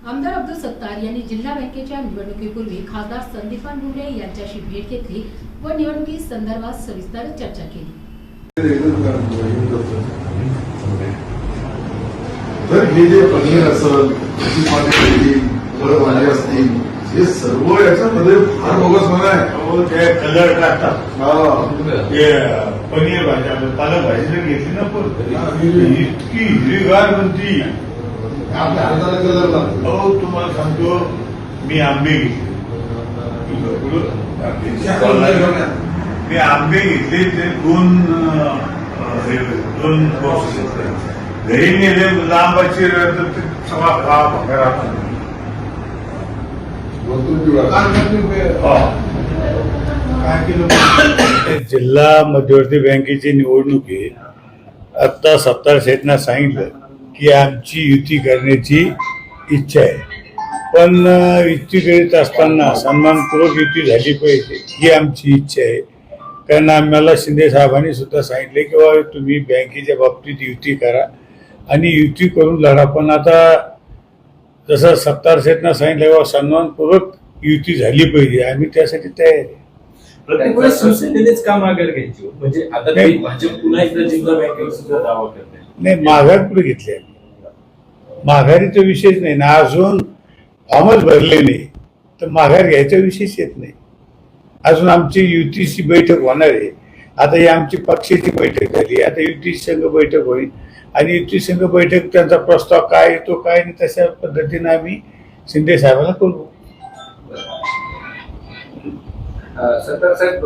आमदार अब्दुल सत्तार यांनी जिल्हा बँकेच्या निवडणुकीपूर्वी खासदार संदीपान भुमरे यांच्याशी भेट घेतली व निवडणुकी संदर्भात सविस्तर चर्चा केली। तर हे जे पनीर असेल फळभाजी असतील हे सर्व याच्यामध्ये फार बोगसपणा आहे। ते कलर टाकतात ते पनीर भाजी पालक भाजी जर घेतली ना पण इतकी हिरवीगार बनती आपल्या हाताला कलर लागतो। हो तुम्हाला सांगतो मी आंबे घेतले मी आंबे घेतले ते दोन बॉक्स घेतले घरी नेले लांबाची सगळा खा भंगारा जिल्हा मध्यवर्ती बँकेची निवडणुकीत आता सत्तार शेठना सांगितलं की आमची युती करण्याची इच्छा आहे, पण युती करीत असताना सन्मानपूर्वक युती झाली पाहिजे ही आमची इच्छा आहे। कारण आम्हाला शिंदे साहेबांनी सुद्धा सांगितले की बाबा तुम्ही बँकेच्या बाबतीत युती करा आणि युती करून लढा, पण आता जसं सत्तार शेठना सांगितलं बाबा सन्मानपूर्वक युती झाली पाहिजे, आम्ही त्यासाठी तयार आहे। प्रत्येक वेळेस शिवसेनेनेच का माघार घ्यायची, म्हणजे आता काही भाजप पुन्हा एकदा जिल्हा बँकेवर सुद्धा दावा करते नाही, माघार पुढे घेतली आहे, माघारीचा विषयच नाही ना, अजून फॉर्मच भरले नाही तर माघार घ्यायचा विषयच येत नाही। अजून आमची युतीची बैठक होणार आहे, आता ही आमची पक्षाची बैठक झाली, आता युती संघ बैठक होईल आणि युती संघ बैठक त्यांचा प्रस्ताव काय येतो काय नाही तशा पद्धतीने आम्ही शिंदे साहेबांना करू। सत्तार साहेब